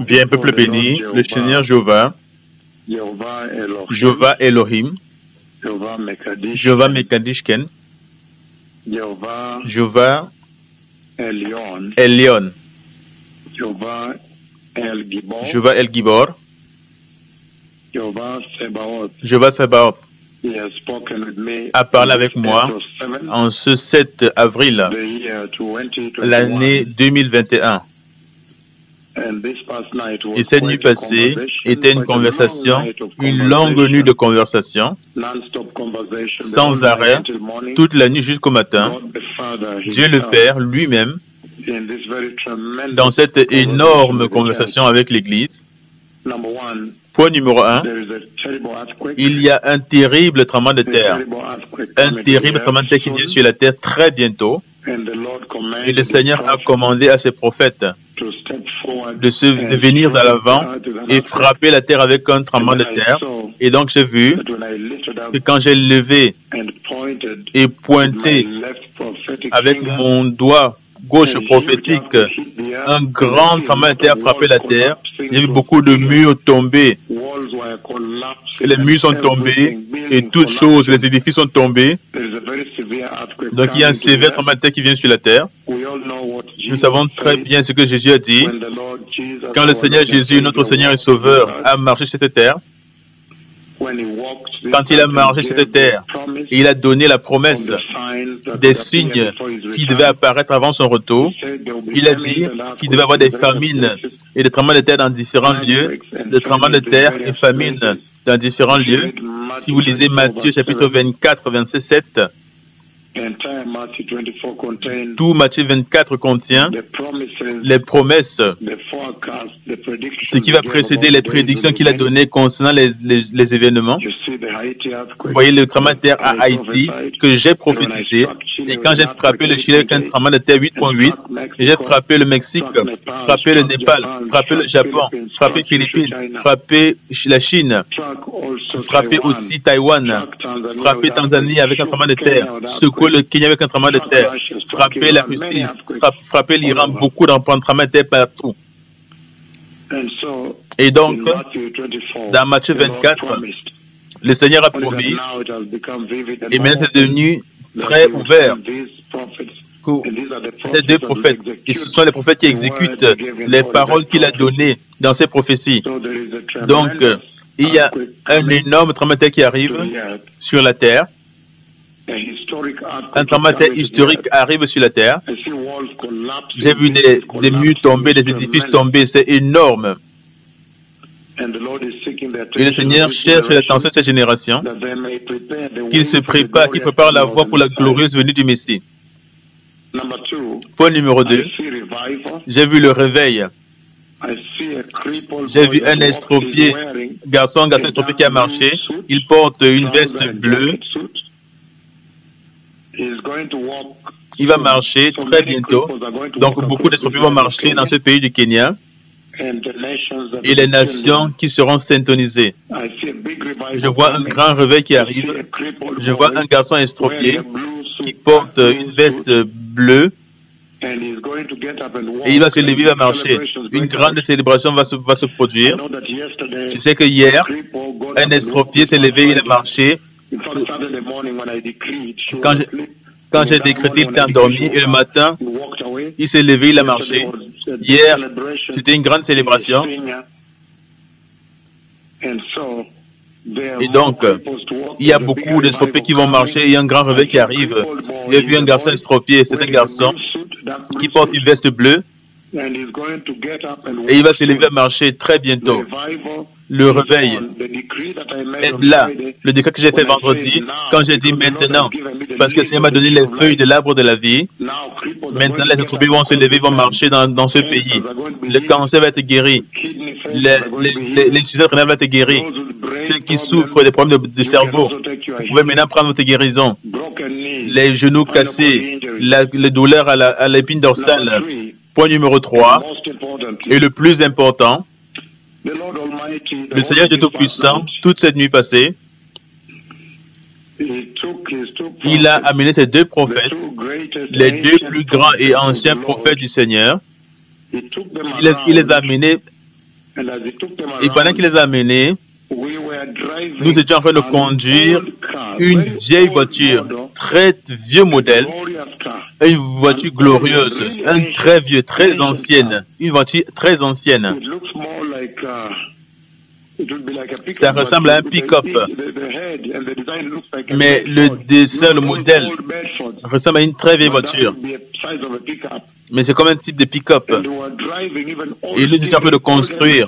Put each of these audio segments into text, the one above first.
Bien, peuple béni, le Seigneur Jéhovah, Jéhovah Elohim, Jéhovah Mekadishken, Jéhovah Elion, Jéhovah El Gibor, Jéhovah Sabaoth a parlé avec moi en ce 7 avril, l'année 2021. Et cette nuit passée était une conversation, une longue nuit de conversation, sans arrêt, toute la nuit jusqu'au matin. Dieu le Père lui-même, dans cette énorme conversation avec l'Église, point numéro 1, il y a un terrible tremblement de terre. Un terrible tremblement de terre qui vient sur la terre très bientôt. Et le Seigneur a commandé à ses prophètes de venir dans l'avant et frapper la terre avec un tremblement de terre. Et donc j'ai vu que quand j'ai levé et pointé avec mon doigt gauche prophétique, un grand tremblement de terre a frappé la terre. Il y a eu beaucoup de murs tombés. Les murs sont tombés et toutes choses, les édifices sont tombés. Donc il y a un sévère tremblement de terre qui vient sur la terre. Nous savons très bien ce que Jésus a dit. Quand le Seigneur Jésus, notre Seigneur et Sauveur, a marché sur cette terre, quand il a marché sur cette terre, il a donné la promesse des signes qui devaient apparaître avant son retour. Il a dit qu'il devait y avoir des famines et des tremblements de terre dans différents lieux, des tremblements de terre et famines dans différents lieux. Si vous lisez Matthieu chapitre 24, verset 7, tout Matthieu 24 contient les promesses, ce qui va précéder les prédictions qu'il a données concernant les événements. Vous voyez le tremblement de terre à Haïti que j'ai prophétisé. Et quand j'ai frappé le Chili avec un tremblement de terre 8.8, j'ai frappé le Mexique, frappé le Népal, frappé le Japon, frappé les Philippines, frappé la Chine, frappé aussi Taïwan, frappé Tanzanie avec un tremblement de terre, secoué le Kenya avec un tremblement de terre, frappé la Russie, frappé l'Iran, beaucoup d'tremblements de terre partout. Et donc, dans Matthieu 24, le Seigneur a promis, et maintenant c'est devenu très ouvert, que ces deux prophètes, et ce sont les prophètes qui exécutent les paroles qu'il a données dans ces prophéties. Donc, il y a un énorme tremblement de terre qui arrive sur la terre. Un tremblement de terre historique arrive sur la terre. J'ai vu des murs tomber, des édifices tomber, c'est énorme. Et le Seigneur cherche l'attention de cette génération, qu'il se prépare, qu'il prépare la voie pour la glorieuse venue du Messie. Point numéro 2, j'ai vu le réveil. J'ai vu un estropié, garçon estropié qui a marché. Il porte une veste bleue. Il va marcher très bientôt. Donc beaucoup d'estropiés vont marcher dans ce pays du Kenya. Et les nations qui seront syntonisées. Je vois un grand réveil qui arrive. Je vois un garçon estropié qui porte une veste bleue. Et il va se lever, il va marcher. Une grande célébration va se produire. Je sais que hier, un estropié s'est levé, il a marché. Quand j'ai décrété, il était endormi et le matin, il s'est levé, il a marché. Hier, c'était une grande célébration. Et donc, il y a beaucoup d'estropiés qui vont marcher et un grand réveil qui arrive. J'ai vu un garçon estropié, c'est un garçon qui porte une veste bleue et il va se lever à marcher très bientôt. Le réveil est là. Le décret que j'ai fait vendredi, quand j'ai dit maintenant, parce que le Seigneur m'a donné les feuilles de l'arbre de la vie, maintenant les estropiés vont se lever, vont marcher dans ce pays. Le cancer va être guéri. L'insuffisance rénale va être guérie. Ceux qui souffrent des problèmes de cerveau, vous pouvez maintenant prendre votre guérison. Les genoux cassés, les douleurs à l'épine dorsale. Point numéro 3. Et le plus important, le Seigneur Dieu Tout-Puissant, toute cette nuit passée, il a amené ces deux prophètes, les deux plus grands et anciens prophètes du Seigneur. Il les a amenés Et pendant qu'il les a amenés, nous étions en train de conduire une vieille voiture, très vieux modèle, une voiture glorieuse, une très vieux, très ancienne, une voiture très ancienne. Ça ressemble à un pick-up, mais le dessin, le modèle ressemble à une très vieille voiture. Mais c'est comme un type de pick-up. Et nous étions en train de construire.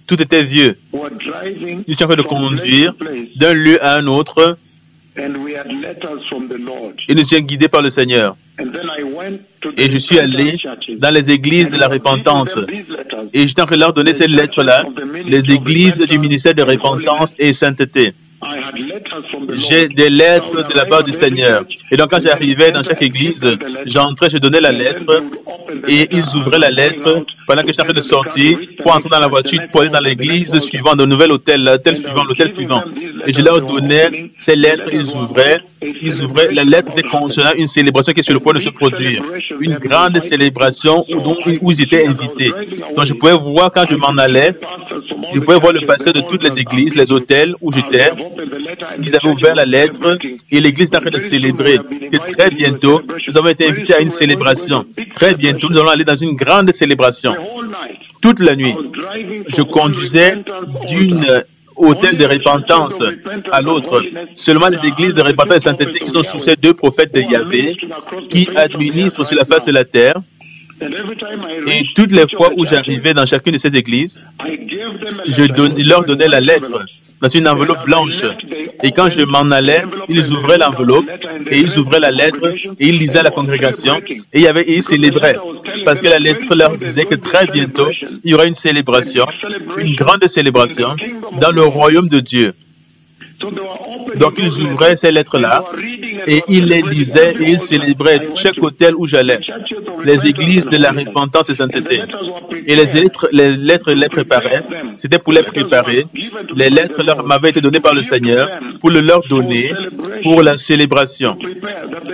Tout était vieux. Nous étions en train de conduire d'un lieu à un autre. Et nous étions guidés par le Seigneur. Et je suis allé dans les églises de la repentance. Et j'étais en train de leur donner ces lettres-là, les églises du ministère de repentance et sainteté. J'ai des lettres de la part du Seigneur. Et donc quand j'arrivais dans chaque église, j'entrais, je donnais la lettre et ils ouvraient la lettre pendant que j'étais en train de sortir pour entrer dans la voiture, pour aller dans l'église suivante, au nouvel hôtel, l'hôtel suivant. Et je leur donnais ces lettres, ils ouvraient. La lettre était concernant une célébration qui est sur le point de se produire. Une grande célébration où ils étaient invités. Donc je pouvais voir quand je m'en allais, je pouvais voir le pasteur de toutes les églises, les hôtels où j'étais. Ils avaient ouvert la lettre et l'église était en train de célébrer. Et très bientôt, nous avons été invités à une célébration. Très bientôt, nous allons aller dans une grande célébration. Toute la nuit, je conduisais d'une hôtel de repentance à l'autre. Seulement les églises de repentance et sainteté qui sont sous ces deux prophètes de Yahvé qui administrent sur la face de la terre. Et toutes les fois où j'arrivais dans chacune de ces églises, je leur donnais la lettre dans une enveloppe blanche. Et quand je m'en allais, ils ouvraient l'enveloppe et ils ouvraient la lettre et ils lisaient à la congrégation et ils célébraient. Parce que la lettre leur disait que très bientôt, il y aura une célébration, une grande célébration dans le royaume de Dieu. Donc ils ouvraient ces lettres-là et ils les lisaient et ils célébraient chaque hôtel où j'allais. Les églises de la repentance et sainteté. Et les lettres les préparaient. C'était pour les préparer. Les lettres leur m'avaient été données par le Seigneur pour le leur donner pour la célébration.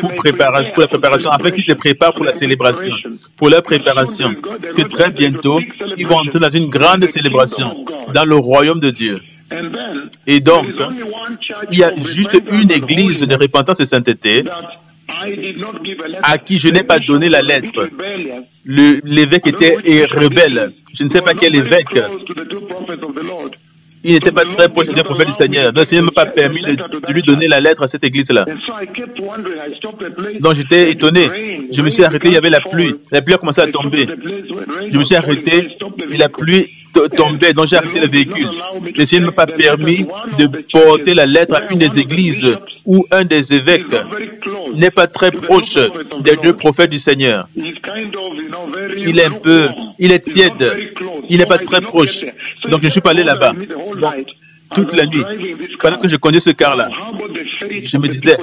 Pour la préparation, afin qu'ils se préparent pour la célébration. Pour leur préparation. Que très bientôt, ils vont entrer dans une grande célébration dans le royaume de Dieu. Et donc, il y a juste une église de repentance et sainteté à qui je n'ai pas donné la lettre. L'évêque était rebelle. Je ne sais pas quel évêque. Il n'était pas très proche des prophètes du Seigneur. Donc, le Seigneur ne m'a pas permis de lui donner la lettre à cette église-là. Donc, j'étais étonné. Je me suis arrêté, il y avait la pluie. La pluie a commencé à tomber. Je me suis arrêté et la pluie tombait, donc j'ai arrêté le véhicule. Le Seigneur ne m'a pas permis de porter la lettre à une des églises où un des évêques n'est pas très proche des deux prophètes du Seigneur. Il est tiède, il n'est pas très proche. Donc je ne suis pas allé là-bas. Toute la nuit, pendant que je conduis ce car-là, je me disais,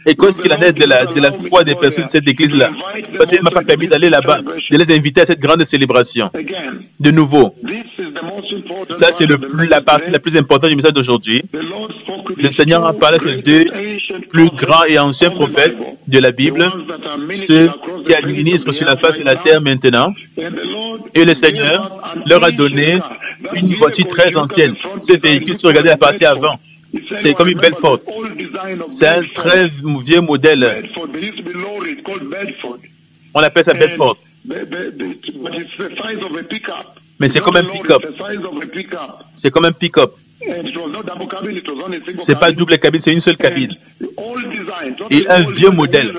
et qu'est-ce qu'il en est de la foi des personnes de cette église-là? Parce qu'il ne m'a pas permis d'aller là-bas, de les inviter à cette grande célébration. De nouveau, ça c'est la partie la plus importante du message d'aujourd'hui. Le Seigneur a parlé de deux plus grands et anciens prophètes de la Bible, ceux qui administrent sur la face de la terre maintenant. Et le Seigneur leur a donné une voiture très ancienne. Ce véhicule, si vous regardez la partie avant, c'est comme une Bedford. C'est un très vieux modèle. On appelle ça Bedford. Mais c'est comme un pick-up. C'est comme un pick-up. C'est pas double cabine, c'est une seule cabine. Et un vieux modèle.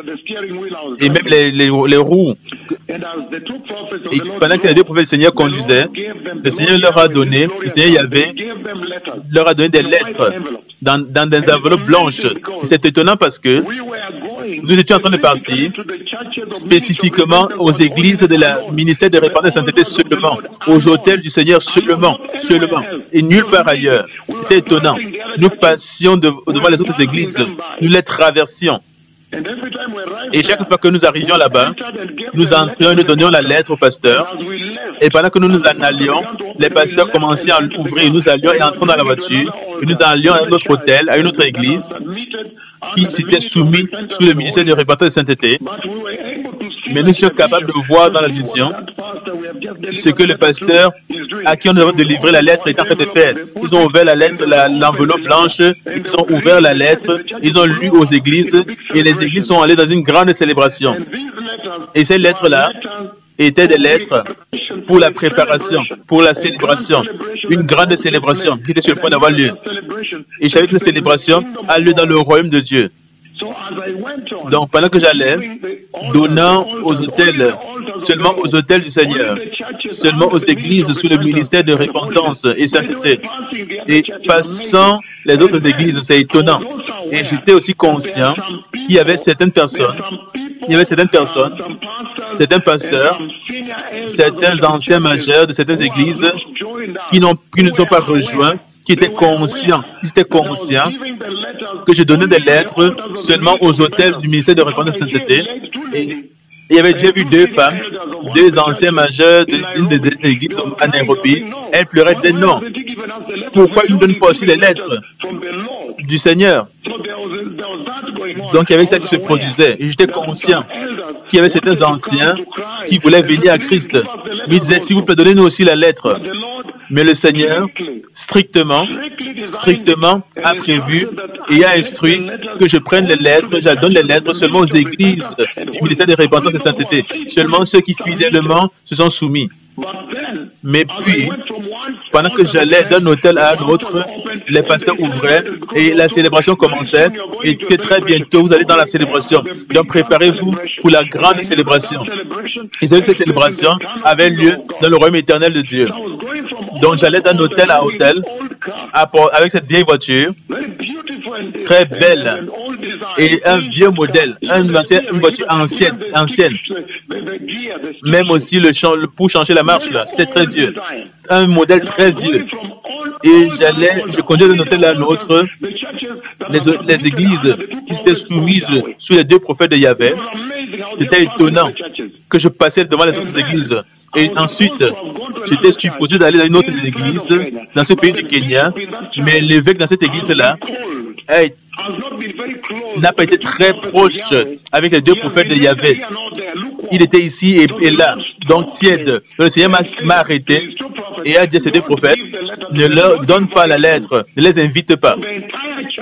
Et même les roues. Et pendant que les deux prophètes du Seigneur conduisaient, le Seigneur leur a donné, leur a donné des lettres dans des enveloppes blanches. C'est étonnant parce que nous étions en train de partir spécifiquement aux églises de la ministère de repentance et sainteté seulement, aux hôtels du Seigneur seulement, et nulle part ailleurs. C'était étonnant. Nous passions devant les autres églises, nous les traversions. Et chaque fois que nous arrivions là-bas, nous entrions et nous donnions la lettre au pasteur. Et pendant que nous nous en allions, les pasteurs commençaient à ouvrir. Nous allions et entrons dans la voiture. Et nous allions à notre hôtel, à une autre église qui s'était soumise sous le ministère de repentance et de sainteté. Mais nous sommes capables de voir dans la vision ce que le pasteur à qui on a délivré la lettre est en train de faire. Ils ont ouvert la lettre, l'enveloppe blanche, ils ont ouvert la lettre, ils ont lu aux églises et les églises sont allées dans une grande célébration. Et ces lettres-là étaient des lettres pour la préparation, pour la célébration, une grande célébration qui était sur le point d'avoir lieu. Et je savais que cette célébration a lieu dans le royaume de Dieu. Donc, pendant que j'allais, donnant aux hôtels, seulement aux hôtels du Seigneur, seulement aux églises sous le ministère de repentance et sainteté, et passant les autres églises, c'est étonnant. Et j'étais aussi conscient qu'il y avait certaines personnes, certains pasteurs, certains anciens majeurs de certaines églises qui ne sont pas rejoints, qui étaient conscients, que je donnais des lettres seulement aux hôtels du ministère de repentance et sainteté. Et il y avait déjà vu deux femmes, deux anciens majeurs d'une des églises en Nairobi. Elles pleuraient, disaient non. Pourquoi ils ne donnent pas aussi les lettres du Seigneur? Donc il y avait ça qui se produisait. Et j'étais conscient qu'il y avait certains anciens qui voulaient venir à Christ. Mais ils disaient, s'il vous plaît, donnez-nous aussi la lettre. Mais le Seigneur, strictement, a prévu et a instruit que je prenne les lettres, je donne les lettres seulement aux églises du ministère de repentance et sainteté. Seulement ceux qui fidèlement se sont soumis. Mais puis, pendant que j'allais d'un hôtel à un autre, les pasteurs ouvraient et la célébration commençait. Et que très bientôt, vous allez dans la célébration. Donc, préparez-vous pour la grande célébration. Et c'est que cette célébration avait lieu dans le royaume éternel de Dieu. Donc, j'allais d'un hôtel à hôtel avec cette vieille voiture, très belle, et un vieux modèle, une voiture ancienne. Même aussi pour changer la marche, là, c'était très vieux. Un modèle très vieux. Et je conduisais d'un hôtel à un autre, les églises qui s'étaient soumises sous les deux prophètes de Yahvé. C'était étonnant que je passais devant les autres églises. Et ensuite, j'étais supposé d'aller dans une autre église, dans ce pays du Kenya, mais l'évêque dans cette église-là n'a pas été très proche avec les deux prophètes de Yahvé. Il était ici et là, donc tiède. Le Seigneur m'a arrêté et a dit à ces deux prophètes, ne leur donne pas la lettre, ne les invite pas.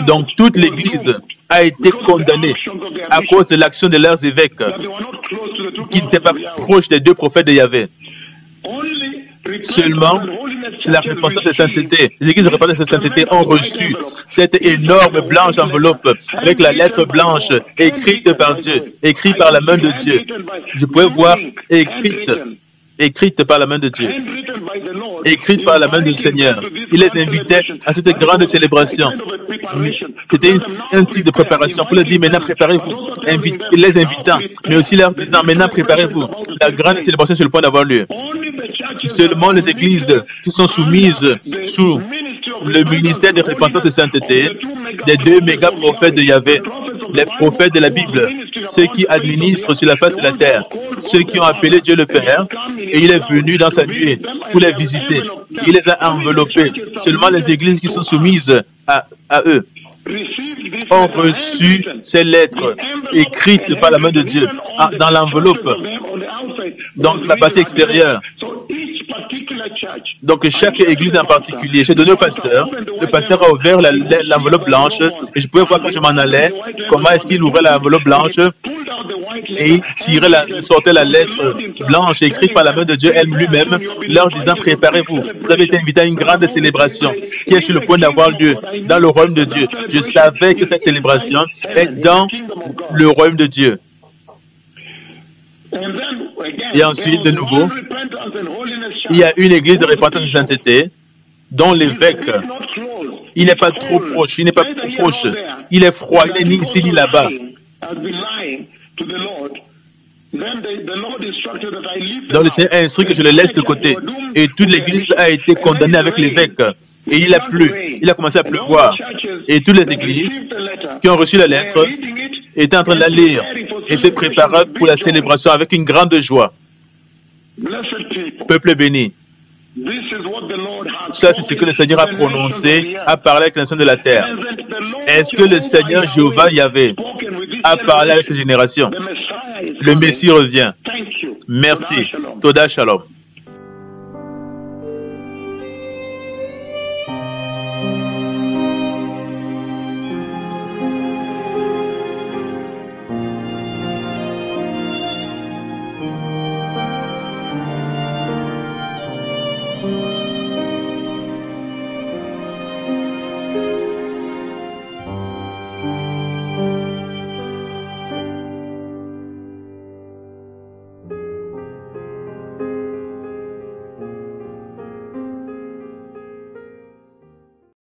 Donc toute l'église a été condamnée à cause de l'action de leurs évêques qui n'étaient pas proches des deux prophètes de Yahvé. Seulement, c'est la repentance et sainteté. Les églises de repentance et sainteté ont reçu cette énorme blanche enveloppe avec la lettre blanche écrite par Dieu, écrite par la main de Dieu. Je pouvais voir écrite par la main de Dieu, écrite par la main du Seigneur. Il les invitait à cette grande célébration. C'était un type de préparation pour leur dire, maintenant préparez-vous, les invitant, mais aussi leur disant, maintenant préparez-vous. La grande célébration est sur le point d'avoir lieu. Seulement les églises qui sont soumises sous le ministère de repentance et sainteté des deux méga prophètes de Yahvé, les prophètes de la Bible, ceux qui administrent sur la face de la terre, ceux qui ont appelé Dieu le Père, et il est venu dans sa nuée pour les visiter. Il les a enveloppés. Seulement les églises qui sont soumises à eux ont reçu ces lettres écrites par la main de Dieu dans l'enveloppe, donc la partie extérieure. Donc chaque église en particulier, j'ai donné au pasteur, le pasteur a ouvert l'enveloppe blanche et je pouvais voir quand je m'en allais, comment est-ce qu'il ouvrait l'enveloppe blanche et il sortait la lettre blanche écrite par la main de Dieu lui-même, leur disant préparez-vous, vous avez été invité à une grande célébration qui est sur le point d'avoir lieu dans le royaume de Dieu. Je savais que cette célébration est dans le royaume de Dieu. Et ensuite, de nouveau, il y a une église de repentance et de sainteté dont l'évêque, il n'est pas trop proche, il est froid, il n'est ni ici ni là-bas. Donc le Seigneur a instruit que je le laisse de côté. Et toute l'église a été condamnée avec l'évêque. Et il a plu, il a commencé à pleuvoir. Et toutes les églises qui ont reçu la lettre étaient en train de la lire et se préparaient pour la célébration avec une grande joie. Peuple béni. Ça, c'est ce que le Seigneur a prononcé, a parlé avec les nations de la terre. Est-ce que le Seigneur Jéhovah Yahvé a parlé avec ces générations? Le Messie revient. Merci. Toda Shalom.